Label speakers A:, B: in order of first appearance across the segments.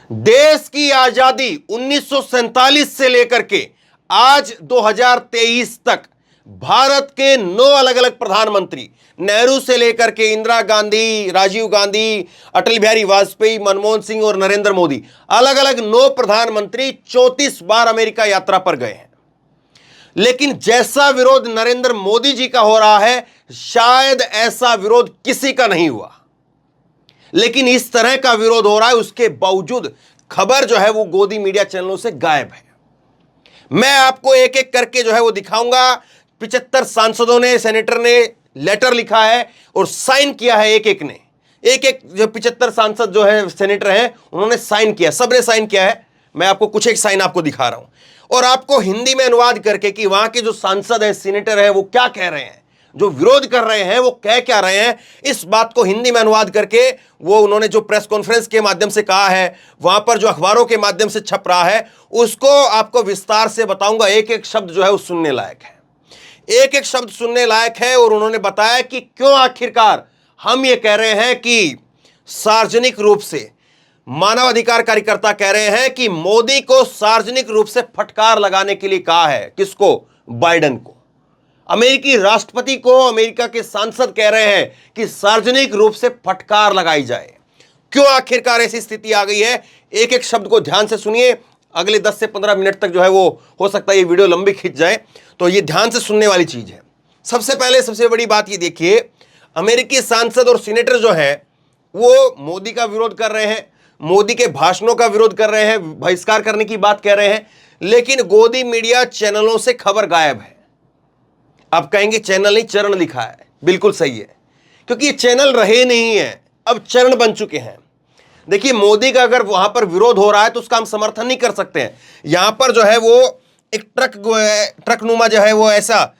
A: देश की आजादी 1947 से लेकर के आज 2023 तक भारत के 9 अलग अलग प्रधानमंत्री, नेहरू से लेकर के इंदिरा गांधी, राजीव गांधी, अटल बिहारी वाजपेयी, मनमोहन सिंह और नरेंद्र मोदी, अलग अलग 9 प्रधानमंत्री 34 बार अमेरिका यात्रा पर गए हैं। लेकिन जैसा विरोध नरेंद्र मोदी जी का हो रहा है, शायद ऐसा विरोध किसी का नहीं हुआ। लेकिन इस तरह का विरोध हो रहा है, उसके बावजूद खबर जो है वो गोदी मीडिया चैनलों से गायब है। मैं आपको एक एक करके जो है वो दिखाऊंगा। 75 सांसदों ने, सेनेटर ने लेटर लिखा है और साइन किया है। एक एक ने, एक एक जो 75 सांसद जो है, सेनेटर हैं, उन्होंने साइन किया, सबने साइन किया है। मैं आपको कुछ एक साइन आपको दिखा रहा हूं और आपको हिंदी में अनुवाद करके कि वहां के जो सांसद है, सीनेटर है, वो क्या कह रहे हैं, जो विरोध कर रहे हैं वो कह क्या रहे हैं, इस बात को हिंदी में अनुवाद करके वो उन्होंने जो प्रेस कॉन्फ्रेंस के माध्यम से कहा है, वहां पर जो अखबारों के माध्यम से छप रहा है, उसको आपको विस्तार से बताऊंगा। एक एक शब्द जो है वो सुनने लायक है, एक एक शब्द सुनने लायक है। और उन्होंने बताया कि क्यों आखिरकार हम ये कह रहे हैं कि सार्वजनिक रूप से मानवाधिकार कार्यकर्ता कह रहे हैं कि मोदी को सार्वजनिक रूप से फटकार लगाने के लिए कहा है। किसको? बाइडेन को। अमेरिकी राष्ट्रपति को अमेरिका के सांसद कह रहे हैं कि सार्वजनिक रूप से फटकार लगाई जाए। क्यों आखिरकार ऐसी स्थिति आ गई है? एक एक शब्द को ध्यान से सुनिए। अगले 10 से 15 मिनट तक जो है वो हो सकता है ये वीडियो लंबी खिंच जाए, तो ये ध्यान से सुनने वाली चीज है। सबसे पहले सबसे बड़ी बात ये देखिए, अमेरिकी सांसद और सीनेटर जो है वो मोदी का विरोध कर रहे हैं, मोदी के भाषणों का विरोध कर रहे हैं, बहिष्कार करने की बात कह रहे हैं, लेकिन गोदी मीडिया चैनलों से खबर गायब है। आप कहेंगे चैनल नहीं, चरण लिखा है। बिल्कुल सही है, क्योंकि ये चैनल रहे नहीं है, अब चरण बन चुके हैं। देखिए, मोदी का अगर वहां पर विरोध हो रहा है तो उसका हम समर्थन नहीं कर सकते हैं। यहां पर जो है वो एक ट्रक नुमा जो है वो ऐसा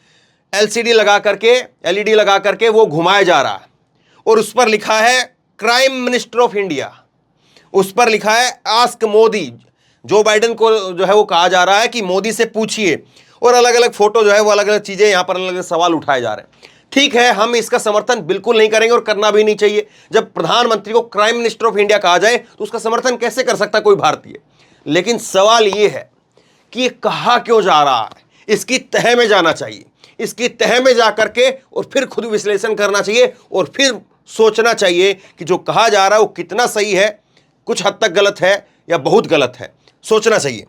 A: एलसीडी लगा करके, एलईडी लगा करके वो घुमाया जा रहा है और उस पर लिखा है क्राइम मिनिस्टर ऑफ इंडिया, उस पर लिखा है आस्क मोदी। जो बाइडेन को जो है वो कहा जा रहा है कि मोदी से पूछिए, और अलग अलग फोटो जो है वो अलग अलग चीजें, यहां पर अलग अलग सवाल उठाए जा रहे हैं। ठीक है, हम इसका समर्थन बिल्कुल नहीं करेंगे और करना भी नहीं चाहिए। जब प्रधानमंत्री को क्राइम मिनिस्टर ऑफ इंडिया कहा जाए तो उसका समर्थन कैसे कर सकता कोई भारतीय? लेकिन सवाल यह है कि ये कहा क्यों जा रहा है, इसकी तह में जाना चाहिए, इसकी तह में जा करके और फिर खुद विश्लेषण करना चाहिए और फिर सोचना चाहिए कि जो कहा जा रहा है वो कितना सही है, कुछ हद तक गलत है या बहुत गलत है, सोचना चाहिए।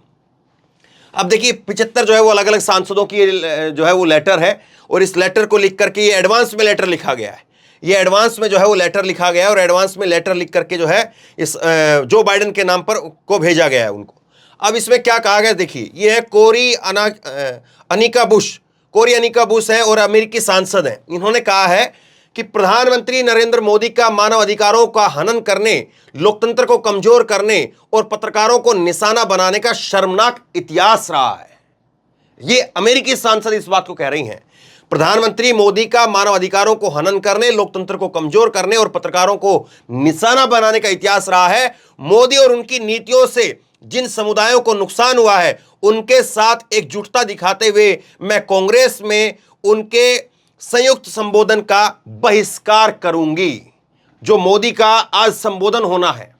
A: अब देखिए, 75 जो है वो अलग अलग सांसदों की जो है वो लेटर है और इस लेटर को लिख करके, ये एडवांस में लेटर लिखा गया है, ये एडवांस में जो है वो लेटर लिखा गया है और एडवांस में लेटर लिख करके जो है इस जो बाइडेन के नाम पर को भेजा गया है उनको। अब इसमें क्या कहा गया देखिए, ये है कोरी अनिका बुश, कोरी अनिका बुश है और अमेरिकी सांसद हैं। इन्होंने कहा है कि प्रधानमंत्री नरेंद्र मोदी का मानव अधिकारों का हनन करने, लोकतंत्र को कमजोर करने और पत्रकारों को निशाना बनाने का शर्मनाक इतिहास रहा है। ये अमेरिकी सांसद इस बात को कह रही हैं। प्रधानमंत्री मोदी का मानव अधिकारों को हनन करने, लोकतंत्र को कमजोर करने और पत्रकारों को निशाना बनाने का इतिहास रहा है। मोदी और उनकी नीतियों से जिन समुदायों को नुकसान हुआ है उनके साथ एकजुटता दिखाते हुए मैं कांग्रेस में उनके संयुक्त संबोधन का बहिष्कार करूंगी। जो मोदी का आज संबोधन होना है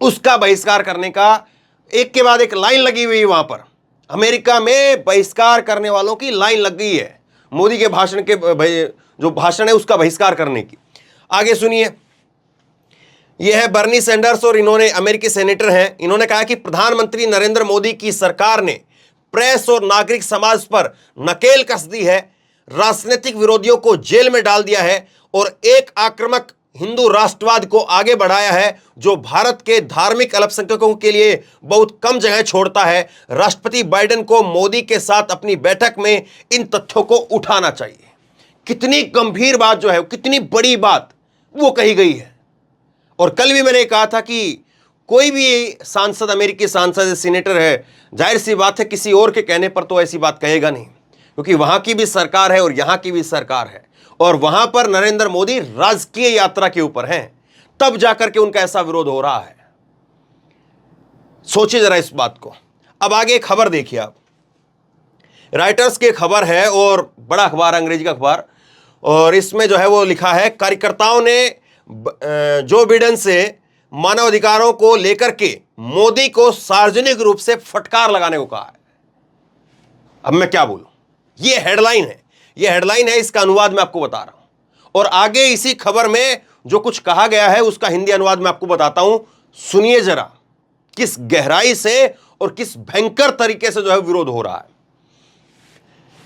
A: उसका बहिष्कार करने का एक के बाद एक लाइन लगी हुई है। वहां पर अमेरिका में बहिष्कार करने वालों की लाइन लग गई है, मोदी के भाषण के जो भाषण है उसका बहिष्कार करने की। आगे सुनिए, यह है बर्नी सैंडर्स और इन्होंने, अमेरिकी सेनेटर हैं, इन्होंने कहा कि प्रधानमंत्री नरेंद्र मोदी की सरकार ने प्रेस और नागरिक समाज पर नकेल कस दी है, राजनीतिक विरोधियों को जेल में डाल दिया है और एक आक्रामक हिंदू राष्ट्रवाद को आगे बढ़ाया है जो भारत के धार्मिक अल्पसंख्यकों के लिए बहुत कम जगह छोड़ता है। राष्ट्रपति बाइडेन को मोदी के साथ अपनी बैठक में इन तथ्यों को उठाना चाहिए। कितनी गंभीर बात जो है, कितनी बड़ी बात वो कही गई है। और कल भी मैंने कहा था कि कोई भी सांसद, अमेरिकी सांसद, सीनेटर है, जाहिर सी बात है किसी और के कहने पर तो ऐसी बात कहेगा नहीं, क्योंकि वहां की भी सरकार है और यहां की भी सरकार है और वहां पर नरेंद्र मोदी राजकीय यात्रा के ऊपर हैं, तब जाकर के उनका ऐसा विरोध हो रहा है। सोचिए जरा इस बात को। अब आगे खबर देखिए आप, राइटर्स की खबर है और बड़ा अखबार, अंग्रेजी का अखबार, और इसमें जो है वो लिखा है कार्यकर्ताओं ने जो बिडेन से मानवाधिकारों को लेकर के मोदी को सार्वजनिक रूप से फटकार लगाने को कहा है। अब मैं क्या बोलूं, यह हेडलाइन है, यह हेडलाइन है, इसका अनुवाद मैं आपको बता रहा हूं और आगे इसी खबर में जो कुछ कहा गया है उसका हिंदी अनुवाद मैं आपको बताता हूं। सुनिए जरा किस गहराई से और किस भयंकर तरीके से जो है विरोध हो रहा है।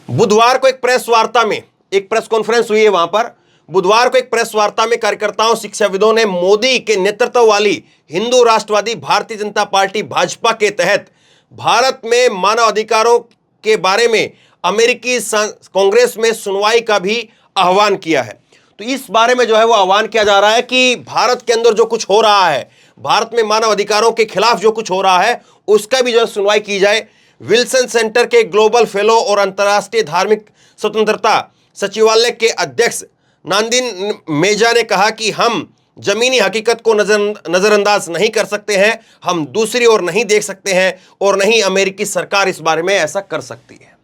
A: बुधवार को एक प्रेस वार्ता में, एक प्रेस कॉन्फ्रेंस हुई है वहां पर, बुधवार को एक प्रेस वार्ता में कार्यकर्ताओं, शिक्षाविदों ने मोदी के नेतृत्व वाली हिंदू राष्ट्रवादी भारतीय जनता पार्टी भाजपा के तहत भारत में मानव अधिकारों के बारे में अमेरिकी कांग्रेस में सुनवाई का भी आह्वान किया है। तो इस बारे में जो है वो आह्वान किया जा रहा है कि भारत के अंदर जो कुछ हो रहा है, भारत में मानव अधिकारों के खिलाफ जो कुछ हो रहा है उसका भी जो है सुनवाई की जाए। विल्सन सेंटर के ग्लोबल फेलो और अंतर्राष्ट्रीय धार्मिक स्वतंत्रता सचिवालय के अध्यक्ष नांदिन मेजा ने कहा कि हम जमीनी हकीकत को नजरअंदाज नहीं कर सकते हैं, हम दूसरी ओर नहीं देख सकते हैं और नहीं अमेरिकी सरकार इस बारे में ऐसा कर सकती है।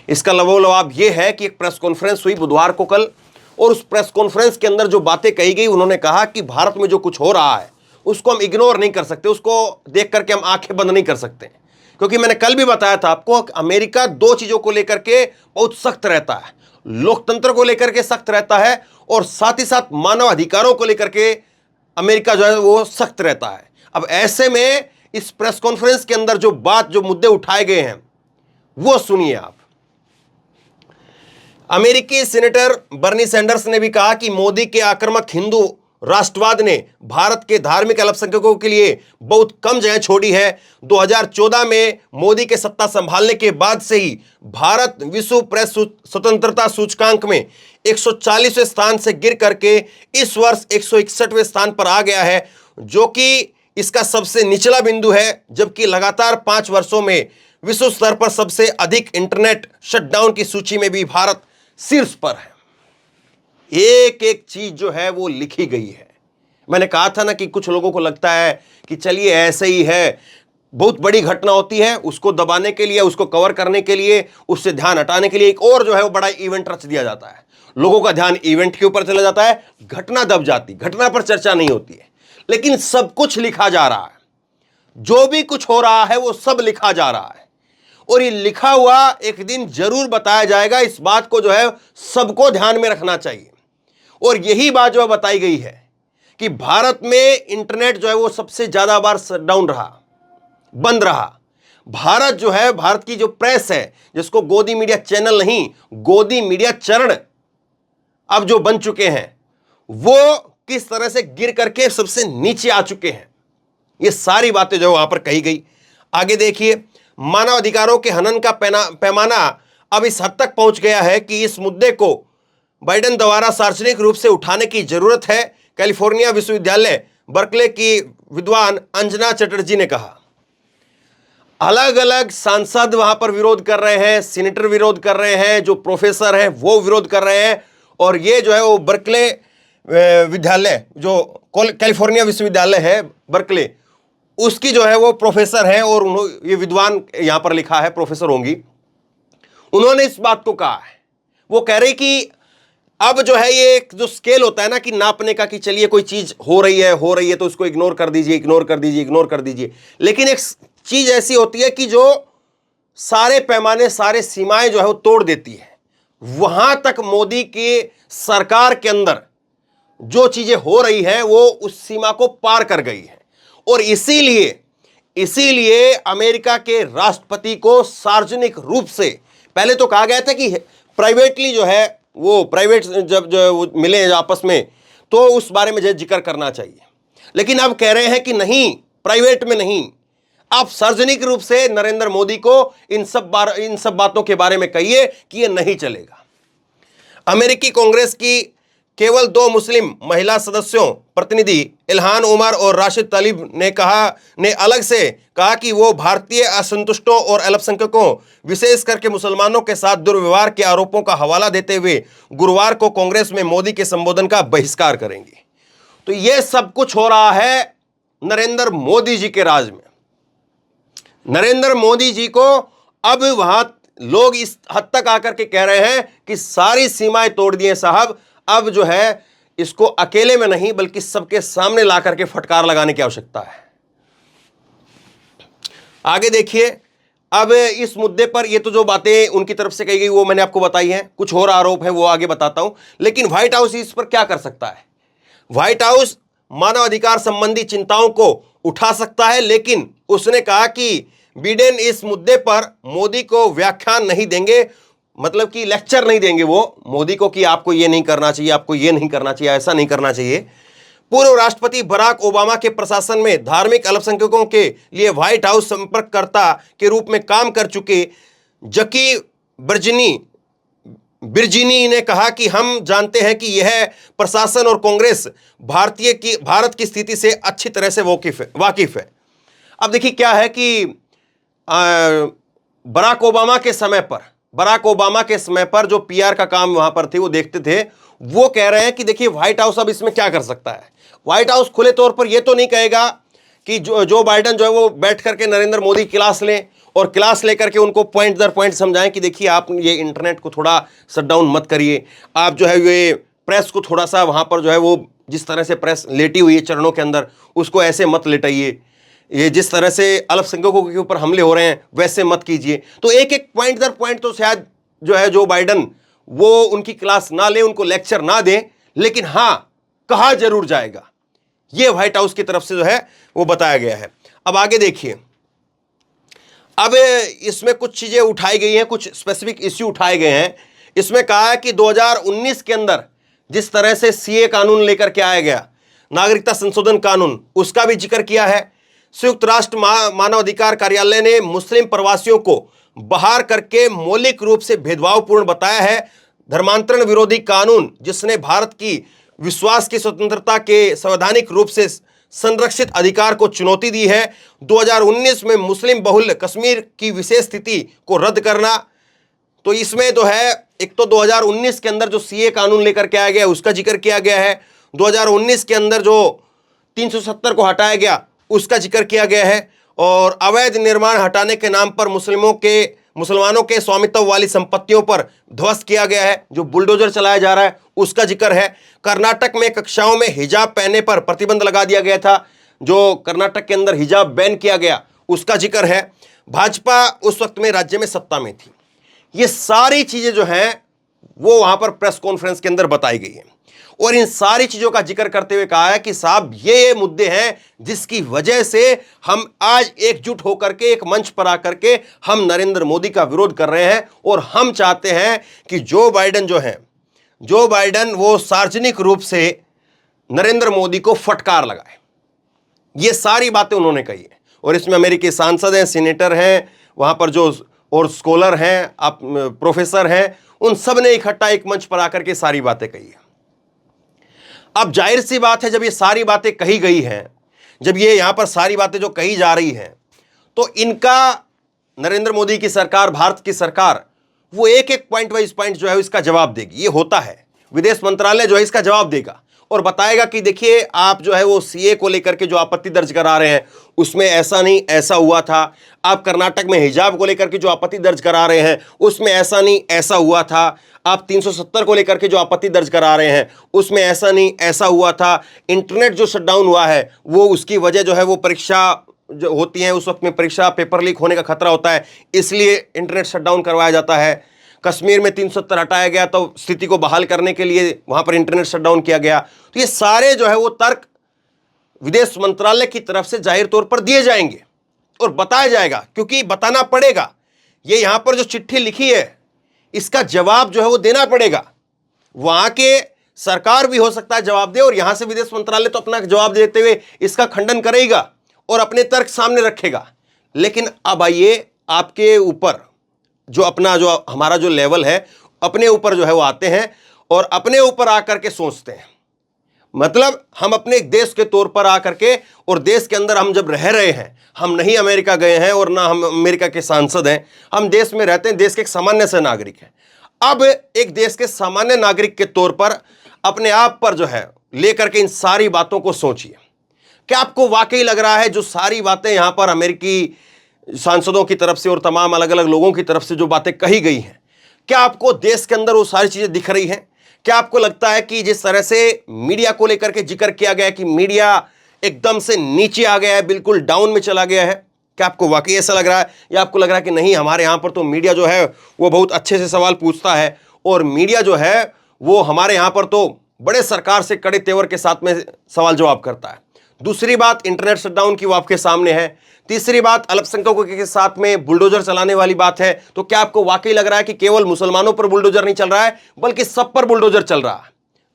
A: इसका लबोलवाब यह है कि एक प्रेस कॉन्फ्रेंस हुई बुधवार को कल, और उस प्रेस कॉन्फ्रेंस के अंदर जो बातें कही गई, उन्होंने कहा कि भारत में जो कुछ हो रहा है उसको हम इग्नोर नहीं कर सकते, उसको देख करके हम आंखें बंद नहीं कर सकते, क्योंकि मैंने कल भी बताया था आपको, अमेरिका दो चीजों को लेकर के बहुत सख्त रहता है, लोकतंत्र को लेकर के सख्त रहता है और साथ ही साथ मानव अधिकारों को लेकर के अमेरिका जो है वो सख्त रहता है। अब ऐसे में इस प्रेस कॉन्फ्रेंस के अंदर जो मुद्दे उठाए गए हैं वो सुनिए आप। अमेरिकी सीनेटर बर्नी सैंडर्स ने भी कहा कि मोदी के आक्रामक हिंदू राष्ट्रवाद ने भारत के धार्मिक अल्पसंख्यकों के लिए बहुत कम जगह छोड़ी है। 2014 में मोदी के सत्ता संभालने के बाद से ही भारत विश्व प्रेस स्वतंत्रता सूचकांक में 140वें स्थान से गिर करके इस वर्ष 161वें स्थान पर आ गया है, जो कि इसका सबसे निचला बिंदु है, जबकि लगातार 5 वर्षों में विश्व स्तर पर सबसे अधिक इंटरनेट शटडाउन की सूची में भी भारत शीर्ष पर है। एक एक चीज जो है वो लिखी गई है। मैंने कहा था ना कि कुछ लोगों को लगता है कि चलिए ऐसे ही है, बहुत बड़ी घटना होती है, उसको दबाने के लिए, उसको कवर करने के लिए, उससे ध्यान हटाने के लिए एक और जो है वो बड़ा इवेंट रच दिया जाता है। लोगों का ध्यान इवेंट के ऊपर चला जाता है, घटना दब जाती, घटना पर चर्चा नहीं होती है। लेकिन सब कुछ लिखा जा रहा है, जो भी कुछ हो रहा है वो सब लिखा जा रहा है और ये लिखा हुआ एक दिन जरूर बताया जाएगा। इस बात को जो है सबको ध्यान में रखना चाहिए और यही बात जो है बताई गई है कि भारत में इंटरनेट जो है वो सबसे ज्यादा बार शटडाउन रहा, बंद रहा। भारत जो है, भारत की जो प्रेस है, जिसको गोदी मीडिया चैनल नहीं, गोदी मीडिया चरण अब जो बन चुके हैं, वो किस तरह से गिर करके सबसे नीचे आ चुके हैं, ये सारी बातें जो वहां पर कही गई। आगे देखिए, मानव अधिकारों के हनन का पैमाना अब इस हद तक पहुंच गया है कि इस मुद्दे को बाइडेन द्वारा सार्वजनिक रूप से उठाने की जरूरत है, कैलिफोर्निया विश्वविद्यालय बर्कले की विद्वान अंजना चटर्जी ने कहा। अलग अलग सांसद वहां पर विरोध कर रहे हैं, सीनेटर विरोध कर रहे हैं, जो प्रोफेसर हैं वो विरोध कर रहे हैं और ये जो है वो बर्कले विद्यालय, जो कैलिफोर्निया विश्वविद्यालय है बर्कले, उसकी जो है वो प्रोफेसर हैं और ये विद्वान यहां पर लिखा है, प्रोफेसर होंगी, उन्होंने इस बात को कहा है। वो कह रहे कि अब जो है ये एक जो स्केल होता है ना कि नापने का, कि चलिए कोई चीज हो रही है तो उसको इग्नोर कर दीजिए, इग्नोर कर दीजिए, इग्नोर कर दीजिए, लेकिन एक चीज ऐसी होती है कि जो सारे पैमाने, सारे सीमाएं जो है वो तोड़ देती है। वहां तक मोदी की सरकार के अंदर जो चीजें हो रही हैं वो उस सीमा को पार कर गई है और इसीलिए अमेरिका के राष्ट्रपति को सार्वजनिक रूप से, पहले तो कहा गया था कि प्राइवेटली जो है वो प्राइवेट जब जो मिले आपस में तो उस बारे में जिक्र करना चाहिए, लेकिन अब कह रहे हैं कि नहीं, प्राइवेट में नहीं, आप सार्वजनिक रूप से नरेंद्र मोदी को इन सब बातों के बारे में कहिए कि ये नहीं चलेगा। अमेरिकी कांग्रेस की केवल 2 मुस्लिम महिला सदस्यों प्रतिनिधि इल्हान उमर और राशिद तलीब ने अलग से कहा कि वो भारतीय असंतुष्टों और अल्पसंख्यकों, विशेष करके मुसलमानों के साथ दुर्व्यवहार के आरोपों का हवाला देते हुए गुरुवार को कांग्रेस में मोदी के संबोधन का बहिष्कार करेंगे। तो ये सब कुछ हो रहा है नरेंद्र मोदी जी के राज में। नरेंद्र मोदी जी को अब वहां लोग इस हद तक आकर के कह रहे हैं कि सारी सीमाएं तोड़ दिए साहब, अब जो है इसको अकेले में नहीं बल्कि सबके सामने ला करके फटकार लगाने की आवश्यकता है। आगे देखिए, अब इस मुद्दे पर ये तो जो बातें उनकी तरफ से कही गई वो मैंने आपको बताई हैं, कुछ और आरोप हैं वो आगे बताता हूं। लेकिन व्हाइट हाउस इस पर क्या कर सकता है? व्हाइट हाउस मानवाधिकार संबंधी चिंताओं को उठा सकता है, लेकिन उसने कहा कि बिडेन इस मुद्दे पर मोदी को व्याख्यान नहीं देंगे, मतलब कि लेक्चर नहीं देंगे वो मोदी को कि आपको ये नहीं करना चाहिए, आपको ये नहीं करना चाहिए, ऐसा नहीं करना चाहिए। पूर्व राष्ट्रपति बराक ओबामा के प्रशासन में धार्मिक अल्पसंख्यकों के लिए व्हाइट हाउस संपर्ककर्ता के रूप में काम कर चुके जकी बिर्जिनी ने कहा कि हम जानते हैं कि यह प्रशासन और कांग्रेस भारत की स्थिति से अच्छी तरह से वाकिफ है। अब देखिए क्या है कि बराक ओबामा के समय पर जो पीआर का काम वहां पर थे वो देखते थे, वो कह रहे हैं कि देखिए व्हाइट हाउस अब इसमें क्या कर सकता है। व्हाइट हाउस खुले तौर पर ये तो नहीं कहेगा कि जो बाइडेन जो है वो बैठ करके नरेंद्र मोदी क्लास लें और क्लास लेकर के उनको पॉइंट दर पॉइंट समझाएं कि देखिए आप ये इंटरनेट को थोड़ा शट डाउन मत करिए, आप जो है ये प्रेस को थोड़ा सा वहाँ पर जो है वो जिस तरह से प्रेस लेटी हुई है चरणों के अंदर उसको ऐसे मत लेटाइए, ये जिस तरह से अल्पसंख्यकों के ऊपर हमले हो रहे हैं वैसे मत कीजिए। तो एक एक पॉइंट दर पॉइंट तो शायद जो है जो बाइडेन वो उनकी क्लास ना ले, उनको लेक्चर ना दें, लेकिन हाँ कहा जरूर जाएगा। ये व्हाइट हाउस की तरफ से जो है वो बताया गया है। अब आगे देखिए, अब इसमें कुछ चीजें उठाई गई हैं, कुछ स्पेसिफिक इश्यू उठाए गए हैं। इसमें कहा है कि 2019 के अंदर जिस तरह से सीए कानून लेकर के आया गया, नागरिकता संशोधन कानून, उसका भी जिक्र किया है। संयुक्त राष्ट्र मानवाधिकार कार्यालय ने मुस्लिम प्रवासियों को बाहर करके मौलिक रूप से भेदभावपूर्ण बताया है। धर्मांतरण विरोधी कानून जिसने भारत की विश्वास की स्वतंत्रता के संवैधानिक रूप से संरक्षित अधिकार को चुनौती दी है। 2019 में मुस्लिम बहुल कश्मीर की विशेष स्थिति को रद्द करना, तो इसमें जो है एक तो 2019 के अंदर जो सीए कानून लेकर के आया गया उसका जिक्र किया गया है, 2019 के अंदर जो 370 को हटाया गया उसका जिक्र किया गया है, और अवैध निर्माण हटाने के नाम पर मुसलमानों के स्वामित्व वाली संपत्तियों पर ध्वस्त किया गया है, जो बुलडोजर चलाया जा रहा है उसका जिक्र है। कर्नाटक में कक्षाओं में हिजाब पहनने पर प्रतिबंध लगा दिया गया था, जो कर्नाटक के अंदर हिजाब बैन किया गया उसका जिक्र है। भाजपा उस वक्त में राज्य में सत्ता में थी। ये सारी चीजें जो हैं वो वहां पर प्रेस कॉन्फ्रेंस के अंदर बताई गई हैं, और इन सारी चीजों का जिक्र करते हुए कहा है कि साहब ये मुद्दे हैं जिसकी वजह से हम आज एकजुट होकर के एक मंच पर आकर के हम नरेंद्र मोदी का विरोध कर रहे हैं, और हम चाहते हैं कि जो बाइडेन वो सार्वजनिक रूप से नरेंद्र मोदी को फटकार लगाए। ये सारी बातें उन्होंने कही है, और इसमें अमेरिकी सांसद हैं, सीनेटर हैं, वहां पर जो और स्कॉलर हैं, आप प्रोफेसर हैं, उन सब ने इकट्ठा एक मंच पर आकर के सारी बातें कही है। अब जाहिर सी बात है, जब ये सारी बातें कही गई हैं, जब ये यहां पर सारी बातें जो कही जा रही हैं, तो इनका नरेंद्र मोदी की सरकार, भारत की सरकार, वो एक एक पॉइंट वाइज पॉइंट जो है इसका जवाब देगी। ये होता है, विदेश मंत्रालय जो है इसका जवाब देगा और बताएगा कि देखिए आप जो है वो सीए को लेकर के जो आपत्ति दर्ज करा रहे हैं उसमें ऐसा नहीं ऐसा हुआ था। आप कर्नाटक में हिजाब को लेकर के जो आपत्ति दर्ज करा रहे हैं उसमें ऐसा नहीं ऐसा हुआ था। आप 370 को लेकर के जो आपत्ति दर्ज करा रहे हैं उसमें ऐसा नहीं ऐसा हुआ था। इंटरनेट जो शटडाउन हुआ है वो उसकी वजह जो है वो परीक्षा जो होती है उस वक्त में परीक्षा पेपर लीक होने का खतरा होता है, इसलिए इंटरनेट शटडाउन करवाया जाता है। कश्मीर में 370 हटाया गया तो स्थिति को बहाल करने के लिए वहां पर इंटरनेट शटडाउन किया गया। तो ये सारे जो है वो तर्क विदेश मंत्रालय की तरफ से जाहिर तौर पर दिए जाएंगे और बताया जाएगा, क्योंकि बताना पड़ेगा। ये यहां पर जो चिट्ठी लिखी है इसका जवाब जो है वो देना पड़ेगा। वहां के सरकार भी हो सकता है जवाब दे और यहां से विदेश मंत्रालय तो अपना जवाब देते हुए इसका खंडन करेगा और अपने तर्क सामने रखेगा। लेकिन अब आइए आपके ऊपर जो अपना जो हमारा जो लेवल है अपने ऊपर जो है वो आते हैं और अपने ऊपर आकर के सोचते हैं। मतलब हम अपने देश के तौर पर आकर के, और देश के अंदर हम जब रह रहे हैं, हम नहीं अमेरिका गए हैं और ना हम अमेरिका के सांसद हैं, हम देश में रहते हैं, देश के एक सामान्य से नागरिक हैं। अब एक देश के सामान्य नागरिक के तौर पर अपने आप पर जो है लेकर के इन सारी बातों को सोचिए। क्या आपको वाकई लग रहा है जो सारी बातें यहां पर अमेरिकी सांसदों की तरफ से और तमाम अलग अलग लोगों की तरफ से जो बातें कही गई हैं, क्या आपको देश के अंदर वो सारी चीजें दिख रही हैं? क्या आपको लगता है कि जिस तरह से मीडिया को लेकर के जिक्र किया गया कि मीडिया एकदम से नीचे आ गया है, बिल्कुल डाउन में चला गया है, क्या आपको वाकई ऐसा लग रहा है, या आपको लग रहा है कि नहीं, हमारे यहां पर तो मीडिया जो है वो बहुत अच्छे से सवाल पूछता है और मीडिया जो है वो हमारे यहां पर तो बड़े सरकार से कड़े तेवर के साथ में सवाल जवाब करता है? दूसरी बात इंटरनेट शटडाउन की वो आपके सामने है। तीसरी बात अल्पसंख्यकों के साथ में बुलडोजर चलाने वाली बात है। तो क्या आपको वाकई लग रहा है कि केवल मुसलमानों पर बुलडोजर नहीं चल रहा है बल्कि सब पर बुलडोजर चल रहा है?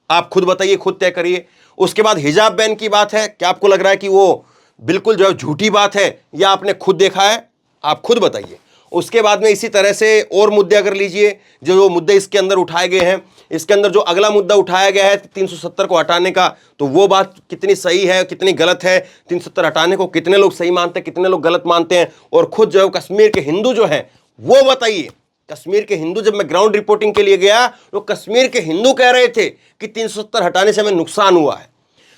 A: आप खुद बताइए, खुद तय करिए। उसके बाद हिजाब बैन की बात है, क्या आपको लग रहा है कि वो बिल्कुल जो है झूठी बात है, या आपने खुद देखा है? आप खुद बताइए। उसके बाद में इसी तरह से और मुद्दे अगर लीजिए, जो मुद्दे इसके अंदर उठाए गए हैं, इसके अंदर जो अगला मुद्दा उठाया गया है 370 को हटाने का, तो वो बात कितनी सही है, कितनी गलत है? 370 हटाने को कितने लोग सही मानते हैं, कितने लोग गलत मानते हैं? और खुद जो है कश्मीर के हिंदू जो हैं वो बताइए। कश्मीर के हिंदू, जब मैं ग्राउंड रिपोर्टिंग के लिए गया तो कश्मीर के हिंदू कह रहे थे कि 370 हटाने से हमें नुकसान हुआ है।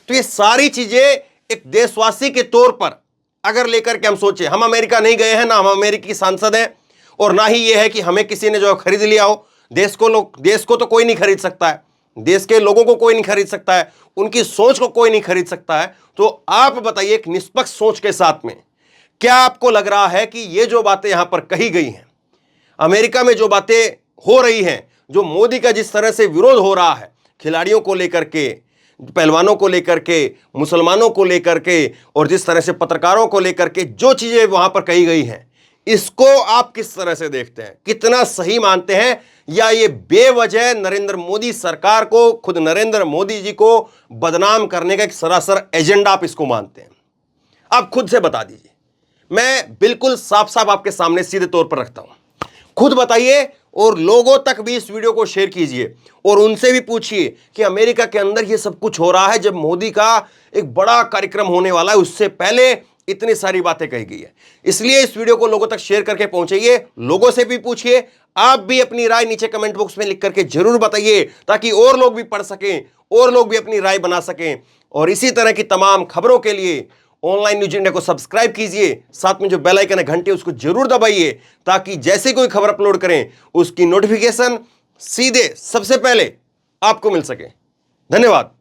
A: तो ये सारी चीजें एक देशवासी के तौर पर अगर लेकर के हम सोचे, हम अमेरिका नहीं गए हैं, ना हम अमेरिकी सांसद हैं, और ना ही ये है कि हमें किसी ने जो खरीद लिया हो। देश को तो कोई नहीं खरीद सकता है, देश के लोगों को कोई नहीं खरीद सकता है, उनकी सोच को कोई नहीं खरीद सकता है। तो आप बताइए, एक निष्पक्ष सोच के साथ में क्या आपको लग रहा है कि ये जो बातें यहां पर कही गई हैं, अमेरिका में जो बातें हो रही हैं, जो मोदी का जिस तरह से विरोध हो रहा है खिलाड़ियों को लेकर के, पहलवानों को लेकर के, मुसलमानों को लेकर के, और जिस तरह से पत्रकारों को लेकर के जो चीजें वहां पर कही गई हैं, इसको आप किस तरह से देखते हैं? कितना सही मानते हैं, या ये बेवजह नरेंद्र मोदी सरकार को, खुद नरेंद्र मोदी जी को बदनाम करने का एक सरासर एजेंडा आप इसको मानते हैं? आप खुद से बता दीजिए। मैं बिल्कुल साफ साफ आपके सामने सीधे तौर पर रखता हूं, खुद बताइए। और लोगों तक भी इस वीडियो को शेयर कीजिए और उनसे भी पूछिए कि अमेरिका के अंदर ये सब कुछ हो रहा है जब मोदी का एक बड़ा कार्यक्रम होने वाला है, उससे पहले इतनी सारी बातें कही गई है। इसलिए इस वीडियो को लोगों तक शेयर करके पहुंचाइए, लोगों से भी पूछिए, आप भी अपनी राय नीचे कमेंट बॉक्स में लिख करके जरूर बताइए, ताकि और लोग भी पढ़ सकें, और लोग भी अपनी राय बना सकें। और इसी तरह की तमाम खबरों के लिए ऑनलाइन न्यूज इंडिया को सब्सक्राइब कीजिए, साथ में जो बेल आइकन है घंटे उसको जरूर दबाइए, ताकि जैसे कोई खबर अपलोड करें उसकी नोटिफिकेशन सीधे सबसे पहले आपको मिल सके। धन्यवाद।